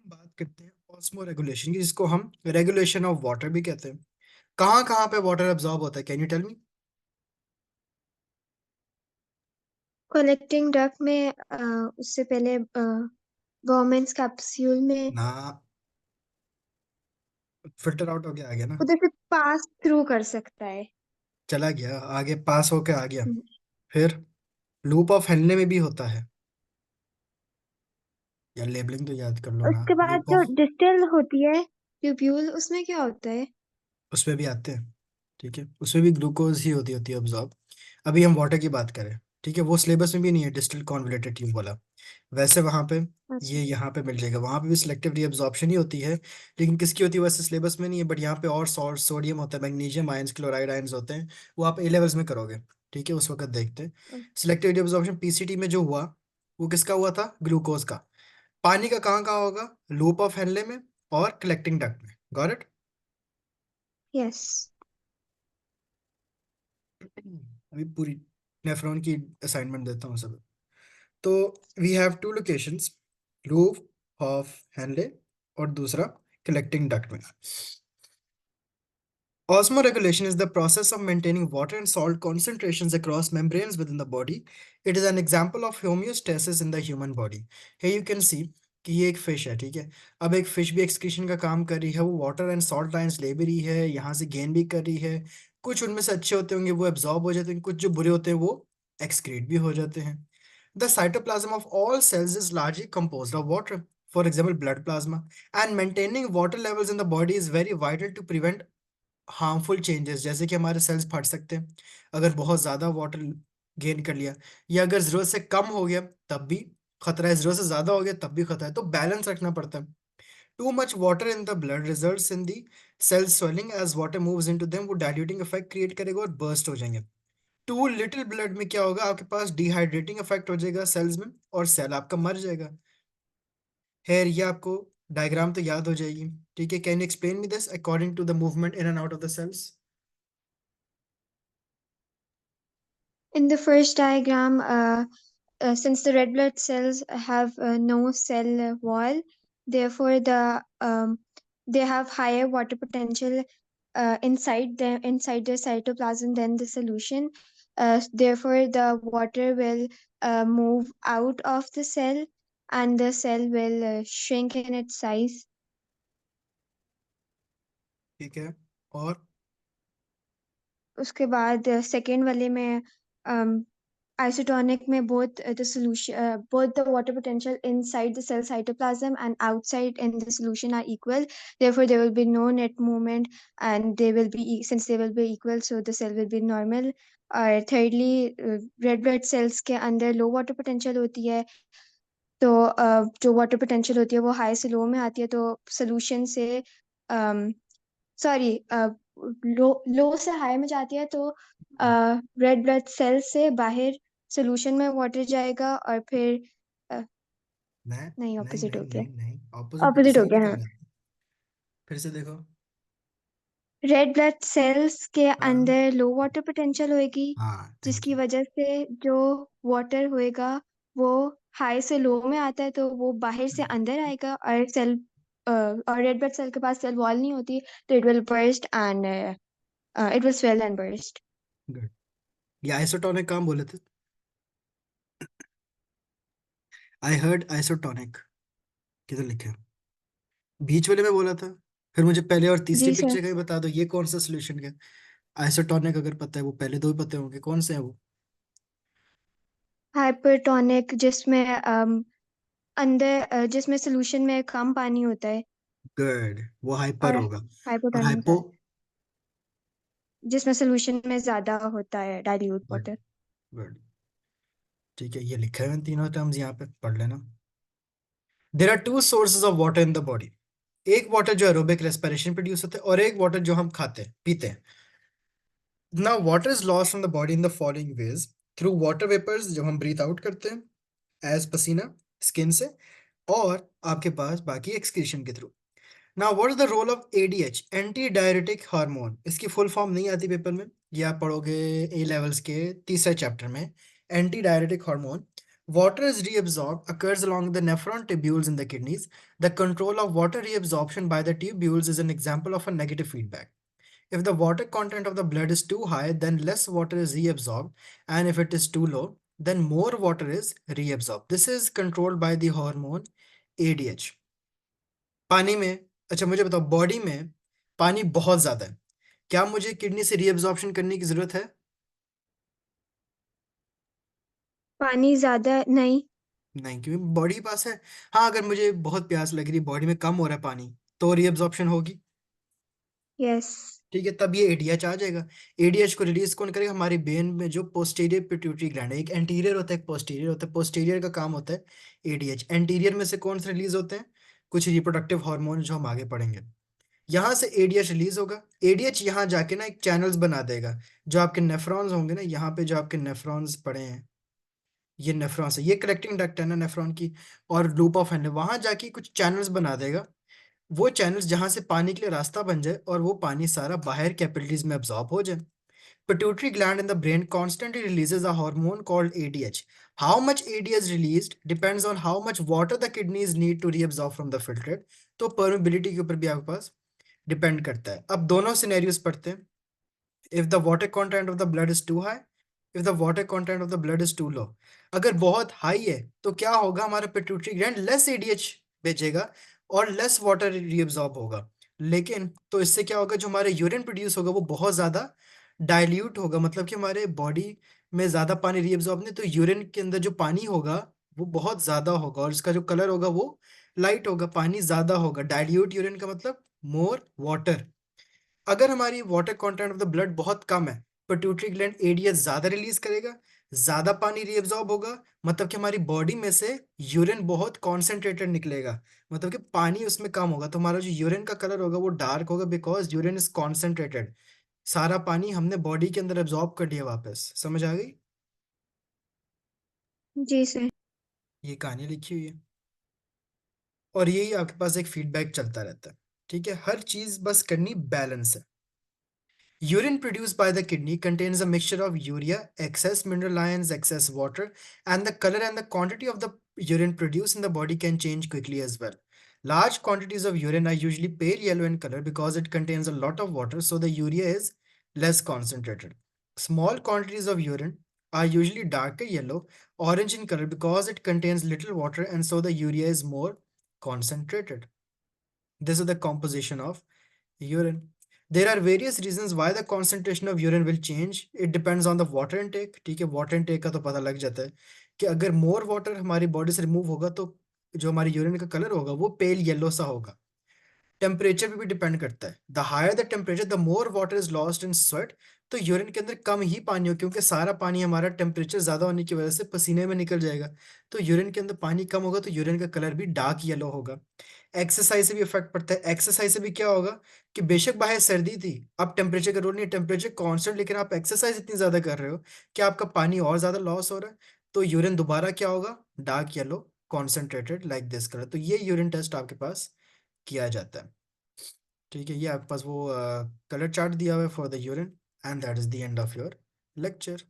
बात करते हैं ऑस्मो रेगुलेशन की, जिसको हम रेगुलेशन ऑफ वाटर भी कहते हैं। कहाँ कहाँ पे वाटर एब्जॉर्ब होता है, can you tell me? Collecting duct में उससे पहले गवर्नमेंट्स कैप्सूल में ना, फिल्टर आउट हो गया, आ गया ना। उधर से पास थ्रू कर सकता है। चला गया आगे, पास होके आ गया। फिर लूप ऑफ हेनले में भी होता है। या लेबलिंग तो याद कर लो ना। उसके बाद लूप जो ऑफ, डिस्टिल होती है ट्यूब्यूल, उसमें क्या होता है? उसमें भी आते हैं। ठीक है, उसमें भी ग्लूकोज ही होती है ऑब्जॉर्ब। अभी हम वाटर की बात करें, ठीक है, वो सिलेबस में भी नहीं है डिस्टिल कॉन्वलेटेड ट्यूब वाला। वैसे वहां पे, अच्छा। ये यहाँ पे मिल जाएगा, वहां पे भी सिलेक्टिव रीअब्जॉर्प्शन ही होती है। लेकिन किसकी होती है वैसे सिलेबस में नहीं है, बट यहाँ पे और सॉल्ट, सोडियम होता है, मैग्नीशियम आयंस, क्लोराइड आयंस होते हैं। वो आप ए लेवल्स में करोगे। ठीक है, उस वक्त देखते हैं। सिलेक्टिव रीअब्जॉर्प्शन पीसीटी में जो हुआ, वो किसका हुआ था? ग्लूकोज का। पानी का कहाँ कहाँ होगा? लूप ऑफ हेनले में और कलेक्टिंग डक्ट में। Got it? यस। अभी पूरी नेफ्रॉन की असाइनमेंट देता हूँ सब। तो we have two locations, loop of Henle और दूसरा कलेक्टिंग डक्ट में। Osmoregulation is the process of maintaining water and salt concentrations across membranes within the body. It is an example of homeostasis in the human body. Here you can see कि ये एक fish है, ठीक है। अब एक fish भी excretion का काम कर रही है, वो वाटर एंड सॉल्ट लाइंस ले भी रही है, यहाँ से गेन भी कर रही है। कुछ उनमें से अच्छे होते होंगे, वो एब्जॉर्ब हो जाते हैं, कुछ जो बुरे होते हैं वो एक्सक्रीट भी हो जाते हैं। The cytoplasm of all cells is largely composed of water, for example blood plasma, and maintaining water levels in the body is very vital to prevent harmful changes, जैसे कि हमारे सेल्स फट सकते हैं अगर बहुत ज्यादा वाटर गेन कर लिया, या अगर जरूरत से कम हो गया तब भी खतरा है, जरूरत से ज्यादा हो गया तब भी खतरा है, तो बैलेंस रखना पड़ता है। Too much water in the blood results in the cell swelling, as water moves into them वो डाइल्यूटिंग इफेक्ट क्रिएट करेगा और बर्स्ट हो जाएंगे। टू लिटिल ब्लड में क्या होगा, आपके पास डिहाइड्रेटिंग इफेक्ट हो जाएगा सेल्स में, और सेल आपका मर जाएगा। खैर, ये आपको डायग्राम तो याद हो जाएगी। ठीक है, can you explain me this according to the movement in and out of the cells? In the first diagram, since the red blood cells have no cell wall, therefore they have higher water potential inside the cytoplasm than the solution. Therefore, the water will move out of the cell, and the cell will shrink in its size. ठीक है, और उसके बाद second वाले में isotonic में both the water potential inside the cell cytoplasm and outside in the solution are equal. Therefore, there will be no net movement, and they will be since they will be equal, so the cell will be normal. और thirdly, red blood cells के अंदर low water potential होती है, तो जो water potential होती है वो हाई से लो में आती है, तो सोल्यूशन से सॉरी लो से हाई में जाती है, तो रेड ब्लड सेल से बाहर सोल्यूशन में वाटर जाएगा, और फिर अ, नहीं नहीं, नहीं ऑपोजिट नहीं हो गया। नहीं नहीं, ऑपोजिट ऑपोजिट हो सही गया, बता हाँ। रहे थे। फिर से देखो। रेड ब्लड सेल्स के हाँ अंदर लो वाटर पोटेंशियल होएगी, हाँ, थैंक जिसकी यू। वजह से जो वाटर होएगा वो हाई से लो में आता है, तो वो बाहर से अंदर आएगा, और और रेड ब्लड सेल के पास सेल वॉल नहीं होती, तो it will burst and it will swell and burst. Good. ये आइसोटोनिक काम बोले थे, आई हर्ड आइसोटोनिक। किधर लिखे? बीच वाले में बोला था। फिर मुझे पहले और तीसरी जी सर। पिक्चर का ही बता दो, ये कौन सा सोल्यूशन का? आइसोटोनिक अगर पता है, वो पहले दो ही पते होंगे, कौन से हैं वो? हाइपरटोनिक, जिसमें अंदर जिसमें सोल्यूशन में कम पानी होता है, गुड, वो हाइपर और होगा। और हाइपोटोनिक हाइपो? जिसमें सोल्यूशन में ज्यादा होता है डाइल्यूट गुड वाटर। गुड। ठीक है, ये लिखा है तीनों टर्म्स, यहाँ पे पढ़ लेना। There are two sources of water in the body. एक वाटर जो एरोबिक रेस्पिरेशन प्रोड्यूस होता है, और एक वाटर जो हम खाते हैं, पीते हैं। Now water is lost from the body in the following ways: through water vapours, जब हम ब्रीथ आउट करते हैं एज पसीना स्किन से, और आपके पास बाकी एक्सक्रीशन के through. Now what is the role of ADH, anti diuretic hormone? इसकी फुल फॉर्म नहीं आती पेपर में, ये आप पढ़ोगे ए लेवल्स के तीसरे चैप्टर में। Anti diuretic hormone Water is reabsorbed occurs along the nephron tubules in the kidneys. The control of water reabsorption by the tubules is an example of a negative feedback. If the water content of the blood is too high, then less water is reabsorbed, and if it is too low, then more water is reabsorbed. This is controlled by the hormone ADH. पानी में, अच्छा मुझे बताओ, body में पानी बहुत ज्यादा है, क्या मुझे किडनी से रीअब्जॉर्प्शन करने की जरूरत है? पानी ज्यादा नहीं। नहीं, क्योंकि बॉडी के पास है। हाँ, अगर मुझे बहुत प्यास लग रही, बॉडी में कम हो रहा है पानी, तो रीअब्जॉर्प्शन होगी। यस। ठीक है, तब ये एडीएच आ जाएगा। एडीएच को रिलीज कौन करेगा? हमारे ब्रेन में जो पोस्टीरियर पिट्यूटरी ग्लैंड है, एक एंटीरियर होता है एक पोस्टीरियर होता है। पोस्टीरियर का काम होता है एडीएच। एंटीरियर में से कौन से रिलीज होते हैं? कुछ रिप्रोडक्टिव हार्मोन जो हम आगे पढ़ेंगे। यहाँ से एडीएच रिलीज होगा। एडीएच यहाँ जाके ना एक चैनल्स बना देगा। जो आपके नेफ्रॉन्स होंगे ना, यहाँ पे जो आपके नेफ्रॉन्स पड़े हैं, ये नेफ्रॉन्स है, ये कलेक्टिंग डक्ट है ना नेफ्रॉन की, और लूप ऑफ हैंड, वहां जाके कुछ चैनल्स बना देगा। वो चैनल्स जहां से पानी के लिए रास्ता बन जाए और वो पानी सारा बाहर कैपिलरीज में अब्सॉर्ब हो जाए। Pituitary gland in the brain constantly releases a hormone called ADH. How much ADH is released depends on how much water the kidneys need to reabsorb from the filtrate. तो permeability के ऊपर भी आपके पास depend करता है। अब दोनों scenarios पढ़ते हैं। If the water content of the blood is too high, if the water content of the blood is too low. अगर बहुत हाई है तो क्या होगा? हमारा पिट्यूटरी ग्लैंड लेस एडीएच भेजेगा और लेस वाटर रीअब्सॉर्ब होगा। लेकिन तो इससे क्या होगा? जो हमारे यूरिन प्रोड्यूस होगा वो बहुत ज्यादा डाइल्यूट होगा, मतलब कि हमारे बॉडी में ज्यादा पानी रीअब्सॉर्ब नहीं, तो यूरिन के अंदर जो पानी होगा वो बहुत ज्यादा होगा और इसका जो कलर होगा वो लाइट होगा, पानी ज्यादा होगा। डाइल्यूट यूरिन का मतलब मोर वाटर। अगर हमारी water content of the blood बहुत कम है, पिट्यूटरी ग्लैंड एडीएच ज्यादा रिलीज करेगा, ज्यादा पानी रीअब्सॉर्ब होगा, मतलब कि हमारी बॉडी में से यूरिन बहुत कॉन्सेंट्रेटेड निकलेगा, मतलब कि पानी उसमें कम होगा, तो हमारा जो यूरिन का कलर होगा वो डार्क होगा, बिकॉज यूरिन इज कॉन्सेंट्रेटेड। सारा पानी हमने बॉडी के अंदर एब्जॉर्ब कर लिया वापस। समझ आ गई? जी सर। ये कहानी लिखी हुई है और यही आपके पास एक फीडबैक चलता रहता है। ठीक है, हर चीज बस करनी बैलेंस है। Urine produced by the kidney contains a mixture of urea, excess mineral ions, excess water, and the color and the quantity of the urine produced in the body can change quickly as well. Large quantities of urine are usually pale yellow in color because it contains a lot of water, so the urea is less concentrated. Small quantities of urine are usually darker yellow, orange in color because it contains little water, and so the urea is more concentrated. This is the composition of urine. There are various reasons why the concentration of urine will change. It depends on the water intake. ठीक है, water intake का तो पता लग जाता है कि अगर मोर वाटर हमारी बॉडी से रिमूव होगा तो जो हमारी यूरिन का कलर होगा वो पेल येलो सा होगा। टेम्परेचर पे भी डिपेंड करता है। The higher the temperature the more water is lost in sweat. तो यूरिन के अंदर कम ही पानी हो, क्योंकि सारा पानी हमारा टेम्परेचर ज्यादा होने की वजह से पसीने में निकल जाएगा। तो यूरिन के अंदर पानी कम होगा तो यूरिन का कलर भी डार्क येलो होगा। एक्सरसाइज से भी इफेक्ट पड़ता है। एक्सरसाइज से भी क्या होगा कि बेशक बाहर सर्दी थी, अब टेम्परेचर का रोल नहीं है, टेम्परेचर कांस्टेंट, लेकिन आप एक्सरसाइज इतनी ज्यादा कर रहे हो कि आपका पानी और ज्यादा लॉस हो रहा है, तो यूरिन दोबारा क्या होगा? Dark yellow, concentrated like this colour. तो ये यूरिन टेस्ट आपके पास किया जाता है। ठीक है, ये आपके पास वो कलर चार्ट दिया हुआ है for the urine, and that is the end of your lecture.